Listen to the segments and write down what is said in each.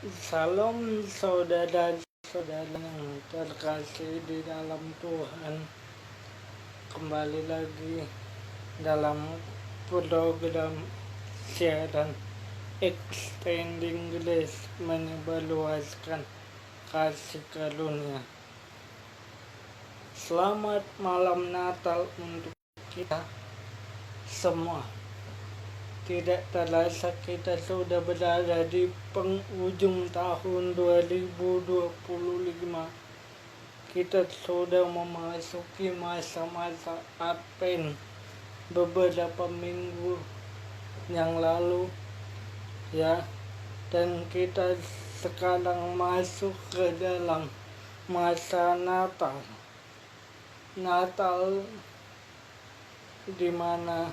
Salam saudara-saudara yang terkasih di dalam Tuhan. Kembali lagi dalam program siaran Extending Grace, menyebarluaskan kasih karunia. Selamat malam Natal untuk kita semua. Tidak terasa kita sudah berada di penghujung tahun 2025. Kita sudah memasuki masa-masa Advent beberapa minggu yang lalu, ya, dan kita sekarang masuk ke dalam masa Natal. Natal di mana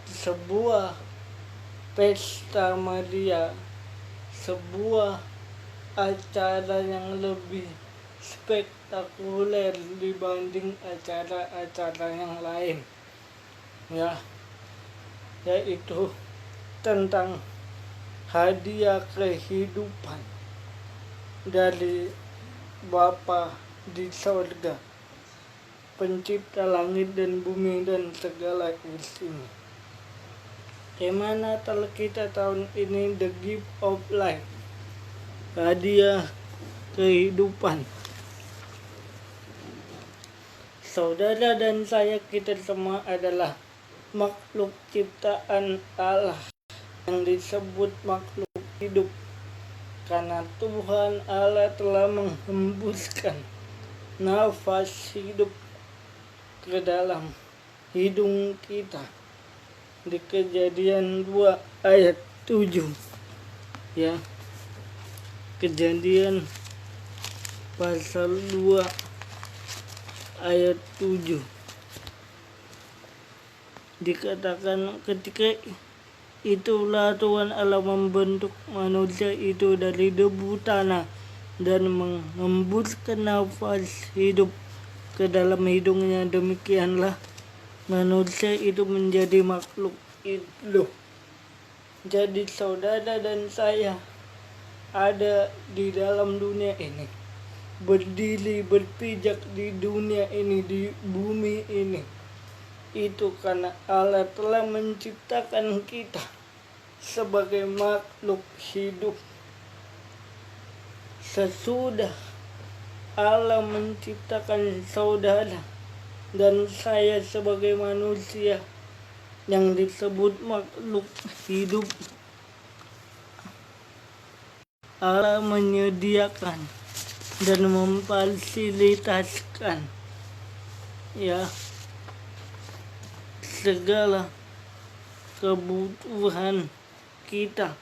sebuah pesta meriah, sebuah acara yang lebih spektakuler dibanding acara-acara yang lain, ya, yaitu tentang hadiah kehidupan dari Bapa di sorga, pencipta langit dan bumi dan segala isinya. Tema Natal kita tahun ini The Gift of Life, hadiah kehidupan. Saudara dan saya, kita semua adalah makhluk ciptaan Allah yang disebut makhluk hidup, karena Tuhan Allah telah menghembuskan nafas hidup ke dalam hidung kita. Di Kejadian 2 ayat 7, ya, Kejadian pasal 2 ayat 7 dikatakan, ketika itulah Tuhan Allah membentuk manusia itu dari debu tanah dan menghembuskan nafas hidup ke dalam hidungnya. Demikianlah manusia itu menjadi makhluk hidup. Jadi saudara dan saya ada di dalam dunia ini, berdiri berpijak di dunia ini, di bumi ini, itu karena Allah telah menciptakan kita sebagai makhluk hidup. Sesudah Allah menciptakan saudara dan saya sebagai manusia yang disebut makhluk hidup, Allah menyediakan dan memfasilitasikan, ya, segala kebutuhan kita,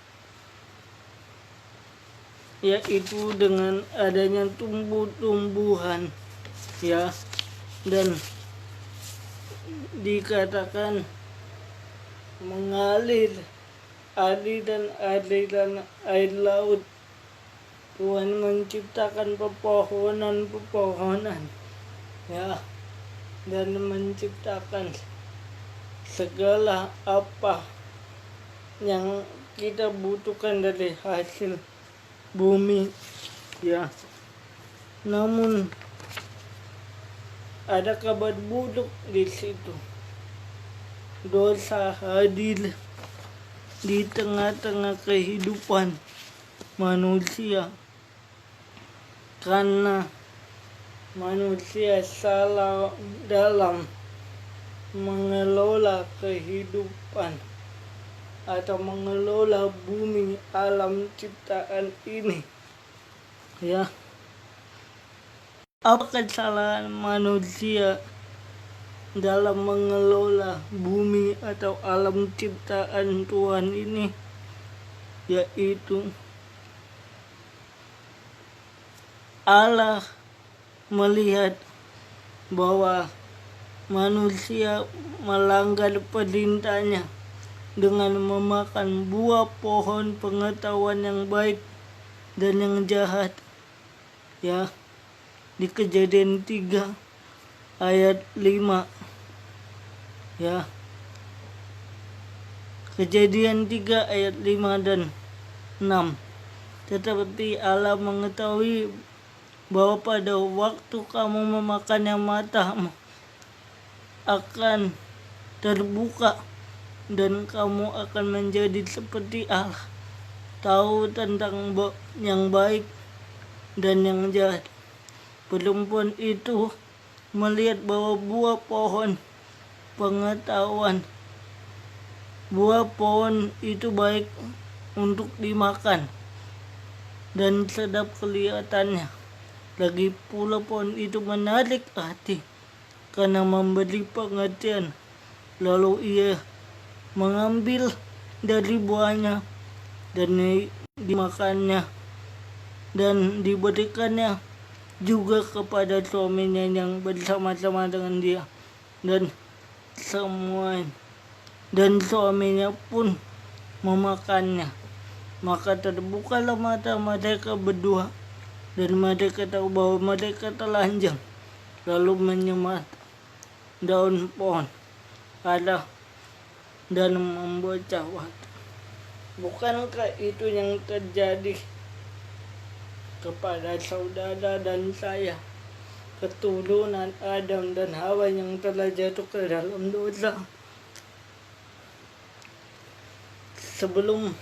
yaitu dengan adanya tumbuh-tumbuhan, ya, dan dikatakan mengalir aliran air laut. Tuhan menciptakan pepohonan, ya, dan menciptakan segala apa yang kita butuhkan dari hasil bumi, ya. Namun ada kabar buruk di situ. Dosa hadir di tengah-tengah kehidupan manusia karena manusia salah dalam mengelola kehidupan atau mengelola bumi alam ciptaan ini, ya. Apa kesalahan manusia dalam mengelola bumi atau alam ciptaan Tuhan ini? Yaitu Allah melihat bahwa manusia melanggar perintahnya dengan memakan buah pohon pengetahuan yang baik dan yang jahat, ya. Di Kejadian 3 ayat 5, ya. Kejadian 3 ayat 5 dan 6. Tetapi Allah mengetahui bahwa pada waktu kamu memakannya matamu akan terbuka dan kamu akan menjadi seperti Allah, tahu tentang yang baik dan yang jahat. Perempuan itu melihat bahwa buah pohon itu baik untuk dimakan dan sedap kelihatannya. Lagi pula pohon itu menarik hati karena memberi pengertian. Lalu ia mengambil dari buahnya dan dimakannya dan diberikannya juga kepada suaminya yang bersama-sama dengan dia, dan suaminya pun memakannya. Maka terbukalah mata mereka berdua dan mereka tahu bahwa mereka telanjang, lalu menyemat daun pohon ada dan membuat cawat. Bukankah itu yang terjadi kepada saudara dan saya, keturunan Adam dan Hawa yang telah jatuh ke dalam dosa? Sebelum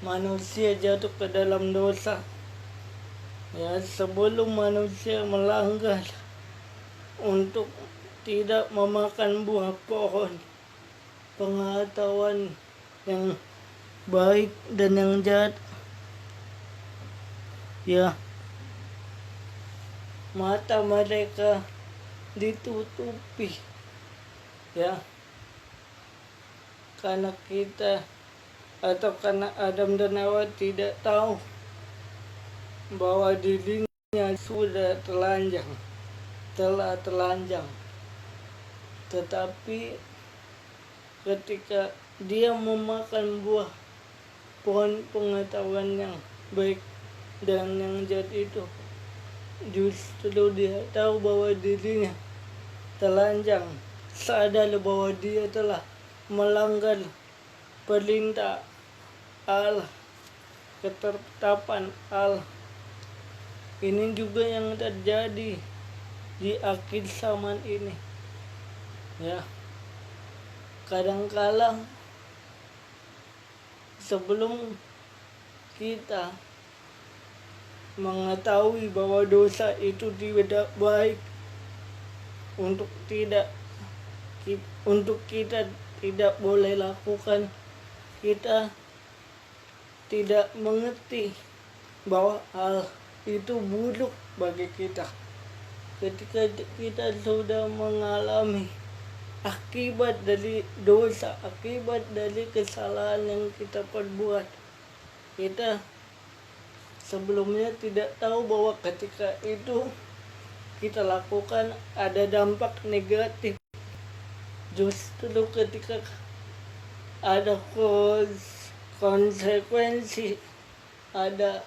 manusia jatuh ke dalam dosa, sebelum manusia melanggar untuk tidak memakan buah pohon pengetahuan yang baik dan yang jahat, mata mereka ditutupi, karena kita atau karena Adam dan Hawa tidak tahu bahwa dirinya sudah telah telanjang. Tetapi ketika dia memakan buah pohon pengetahuan yang baik dan yang jahat itu, justru dia tahu bahwa dirinya telanjang, sadar bahwa dia telah melanggar perintah Allah, ketetapan Allah. Ini juga yang terjadi di akhir zaman ini. Kadangkala sebelum kita mengetahui bahwa dosa itu tidak baik, untuk kita tidak boleh lakukan, kita tidak mengerti bahwa hal itu buruk bagi kita. Ketika kita sudah mengalami akibat dari dosa, akibat dari kesalahan yang kita perbuat, kita sebelumnya tidak tahu bahwa ketika itu kita lakukan ada dampak negatif. Justru ketika ada konsekuensi, ada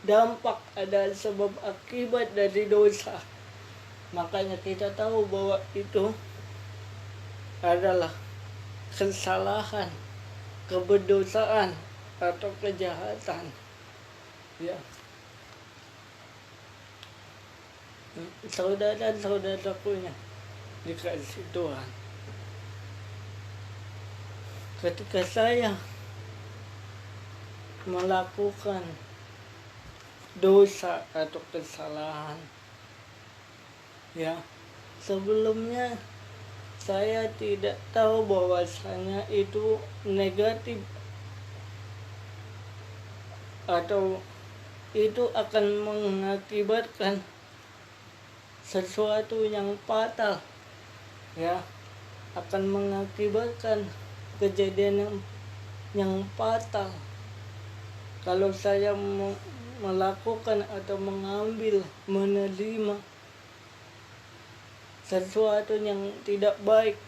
dampak, ada sebab akibat dari dosa, makanya kita tahu bahwa itu adalah kesalahan, keberdosaan atau kejahatan. Saudara-saudaraku yang dikasihi Tuhan, ketika saya melakukan dosa atau kesalahan, sebelumnya saya tidak tahu bahwasanya itu negatif atau itu akan mengakibatkan sesuatu yang fatal, akan mengakibatkan kejadian yang fatal kalau saya melakukan atau menerima sesuatu yang tidak baik.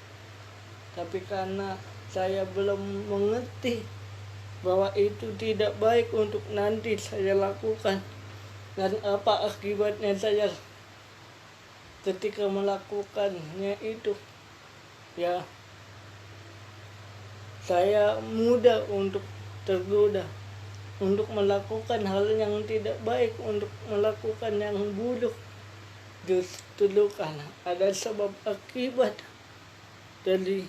Tapi karena saya belum mengerti bahwa itu tidak baik untuk nanti saya lakukan, dan apa akibatnya saya ketika melakukannya itu, saya mudah untuk tergoda untuk melakukan hal yang tidak baik, untuk melakukan yang buruk. Justru karena ada sebab akibat dari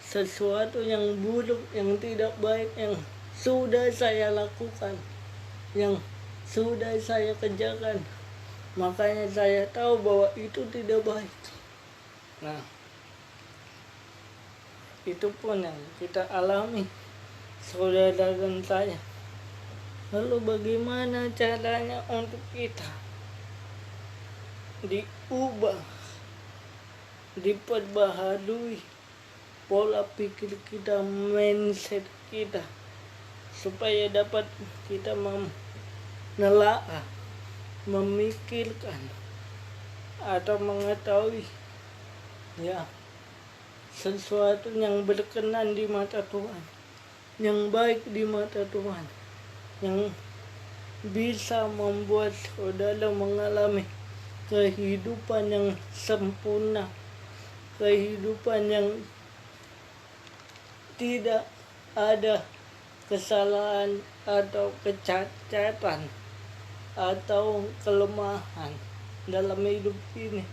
sesuatu yang buruk, yang tidak baik, yang sudah saya lakukan, yang sudah saya kerjakan. Makanya saya tahu bahwa itu tidak baik. Nah, itu pun yang kita alami, saudara dan saya. Lalu bagaimana caranya untuk kita diubah, diperbaharui pola pikir kita, mindset kita, supaya dapat kita menelaah, memikirkan, atau mengetahui sesuatu yang berkenan di mata Tuhan, yang baik di mata Tuhan, yang bisa membuat saudara mengalami kehidupan yang sempurna, kehidupan yang tidak ada kesalahan atau kecacatan atau kelemahan dalam hidup ini.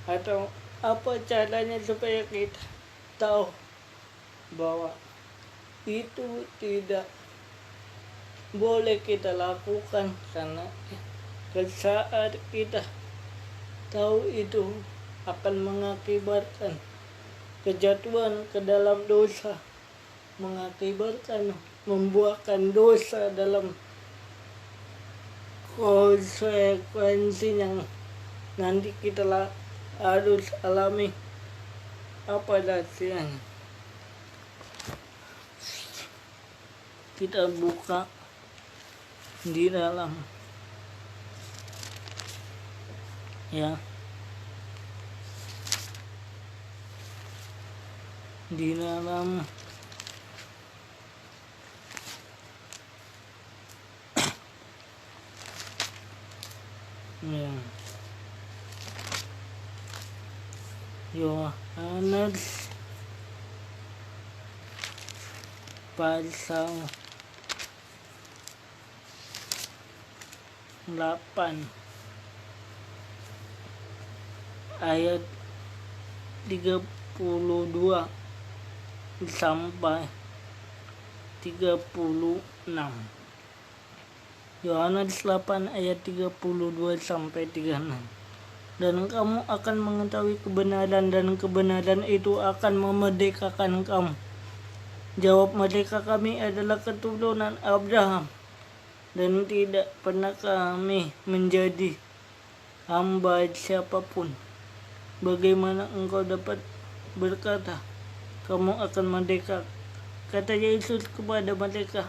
Atau apa caranya supaya kita tahu bahwa itu tidak boleh kita lakukan, karena saat kita tahu itu akan mengakibatkan kejatuhan ke dalam dosa, mengakibatkan membuahkan dosa dalam konsekuensi yang nanti kita harus alami. Apa rahasianya? Kita buka di dalam di dalam Yohanes pasal 8 ayat 32 sampai 36. Yohanes 8 ayat 32 sampai 36. Dan kamu akan mengetahui kebenaran, dan kebenaran itu akan memerdekakan kamu. Jawab mereka, kami adalah keturunan Abraham, dan tidak pernah kami menjadi hamba siapapun. Bagaimana engkau dapat berkata, kamu akan merdeka? Kata Yesus kepada mereka,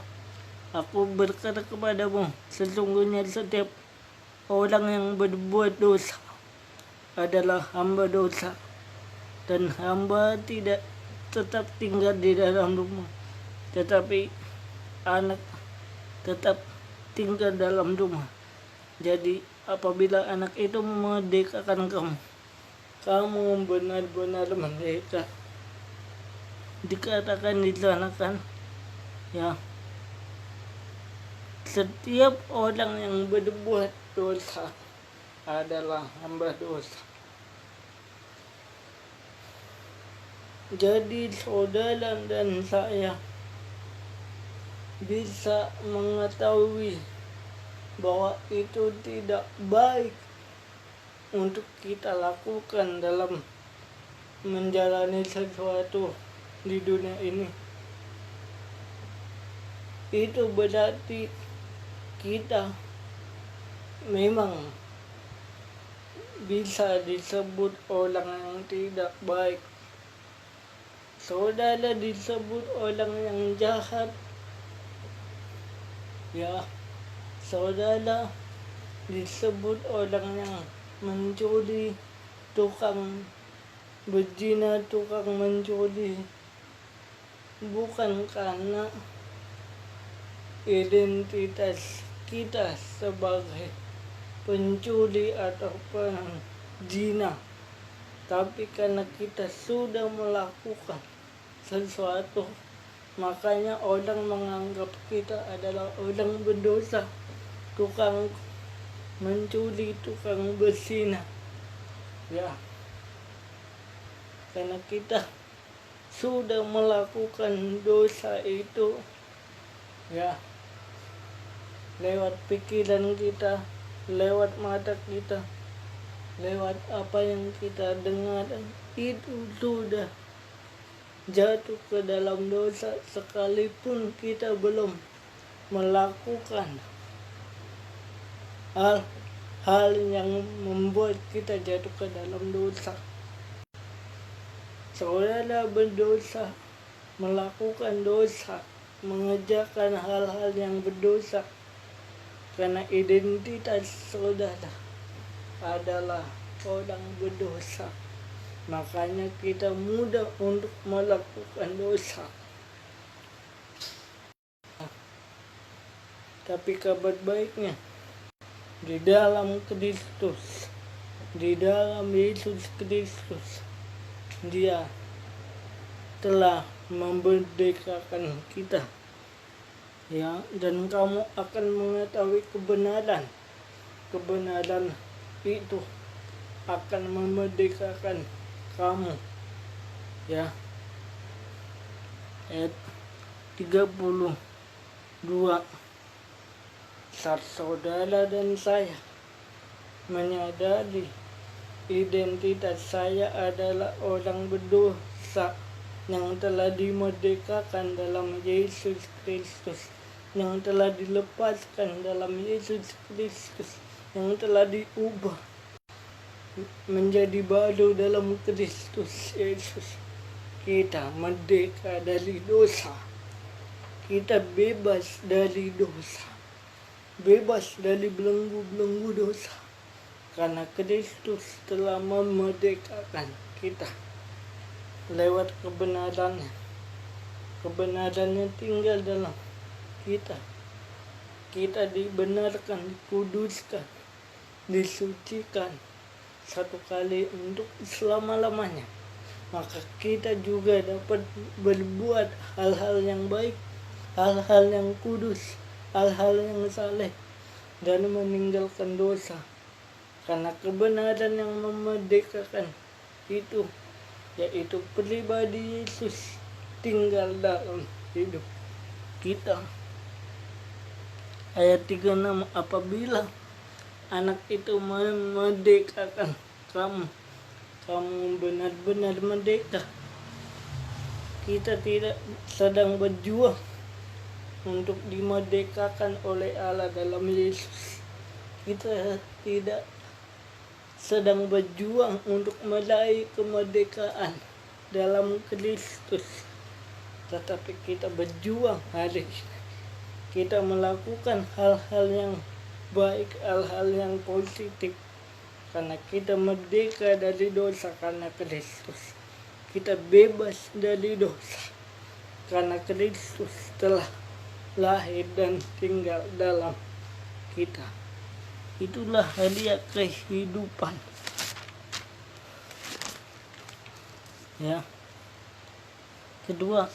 aku berkata kepadamu, sesungguhnya setiap orang yang berbuat dosa adalah hamba dosa, dan hamba tidak tetap tinggal di dalam rumah, tetapi anak tetap tinggal dalam rumah. Jadi apabila anak itu memerdekakan kamu benar-benar merdeka. Dikatakan di sana kan, setiap orang yang berbuat dosa adalah hamba dosa. Jadi saudara dan saya bisa mengetahui bahwa itu tidak baik untuk kita lakukan dalam menjalani sesuatu di dunia ini. Itu berarti kita memang bisa disebut orang yang tidak baik. Saudara disebut orang yang jahat, saudara disebut orang yang mencuri, tukang berzina, tukang mencuri, bukan karena identitas kita sebagai pencuri atau penzina, tapi karena kita sudah melakukan sesuatu Makanya orang menganggap kita adalah orang berdosa, tukang mencuri, tukang berzina. Ya, karena kita sudah melakukan dosa itu, ya, lewat pikiran kita, lewat mata kita, lewat apa yang kita dengar, itu sudah jatuh ke dalam dosa sekalipun kita belum melakukan hal yang membuat kita jatuh ke dalam dosa. Saudara berdosa, melakukan dosa, mengerjakan hal-hal yang berdosa, karena identitas saudara adalah orang berdosa. Makanya kita mudah untuk melakukan dosa. Tapi kabar baiknya, di dalam Kristus, di dalam Yesus Kristus, Dia telah memerdekakan kita. Ya, dan kamu akan mengetahui kebenaran. Kebenaran itu akan memerdekakan kamu. Ya. Ayat 32. Saat saudara dan saya menyadari identitas saya adalah orang berdosa yang telah dimerdekakan dalam Yesus Kristus, yang telah dilepaskan dalam Yesus Kristus, yang telah diubah menjadi baru dalam Kristus Yesus. Kita merdeka dari dosa. Kita bebas dari dosa. Bebas dari belenggu-belenggu dosa. Karena Kristus telah memerdekakan kita lewat kebenarannya. Kebenarannya tinggal dalam kita. Kita dibenarkan, dikuduskan, disucikan satu kali untuk selama-lamanya. Maka kita juga dapat berbuat hal-hal yang baik, hal-hal yang kudus, hal-hal yang saleh, dan meninggalkan dosa. Karena kebenaran yang memerdekakan itu, yaitu pribadi Yesus, tinggal dalam hidup kita. Ayat 36, apabila anak itu memerdekakan kamu benar-benar merdeka. Kita tidak sedang berjuang untuk dimerdekakan oleh Allah dalam Yesus. Kita tidak sedang berjuang untuk meraih kemerdekaan dalam Kristus. Tetapi kita berjuang hari ini. Kita melakukan hal-hal yang baik, hal-hal yang positif, karena kita merdeka dari dosa karena Kristus. Kita bebas dari dosa karena Kristus telah lahir dan tinggal dalam kita. Itulah hadiah kehidupan. Ya. Kedua,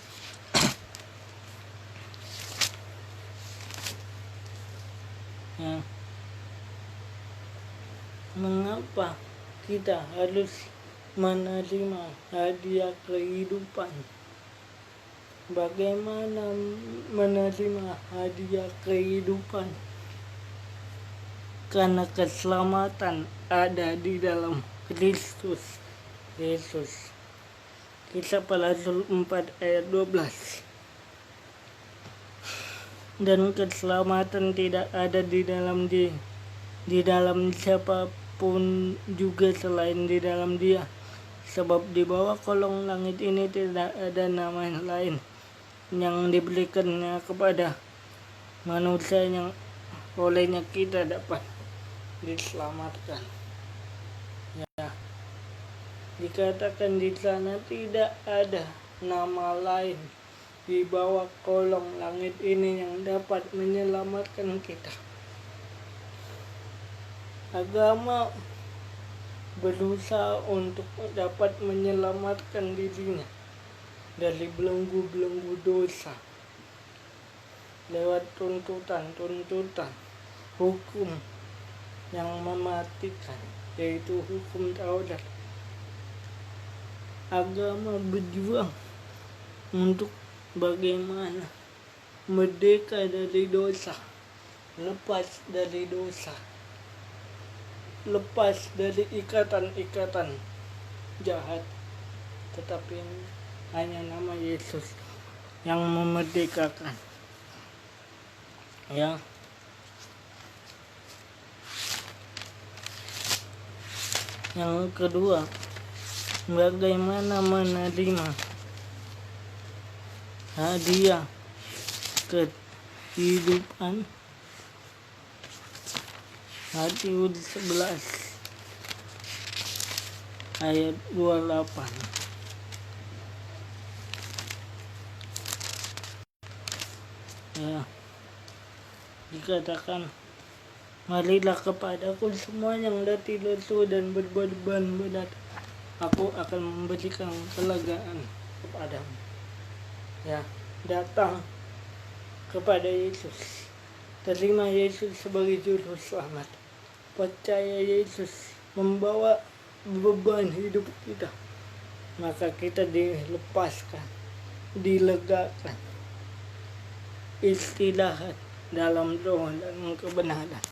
ya, mengapa kita harus menerima hadiah kehidupan? Bagaimana menerima hadiah kehidupan? Karena keselamatan ada di dalam Kristus Yesus. Kisah para Rasul 4 ayat 12. Dan keselamatan tidak ada di dalam siapapun juga selain di dalam Dia, sebab di bawah kolong langit ini tidak ada nama lain yang diberikannya kepada manusia yang olehnya kita dapat diselamatkan. Ya, dikatakan di sana tidak ada nama lain di bawah kolong langit ini yang dapat menyelamatkan kita. Agama berusaha untuk dapat menyelamatkan dirinya, dari belenggu-belenggu dosa lewat tuntutan hukum yang mematikan, yaitu hukum Taurat. Agama berjuang untuk bagaimana merdeka dari dosa, lepas dari dosa, lepas dari ikatan-ikatan jahat. Tetapi hanya nama Yesus yang memerdekakan. Ya, yang kedua, bagaimana menerima hadiah kehidupan. Matius 11 ayat 28. Ya, dikatakan, marilah kepadaku semua yang letih lesu dan berbeban berat, aku akan memberikan kelegaan kepadamu. Ya, datang kepada Yesus, terima Yesus sebagai juru selamat, percaya Yesus membawa beban hidup kita, maka kita dilepaskan, dilegakan, istirahat dalam roh dan kebenaran.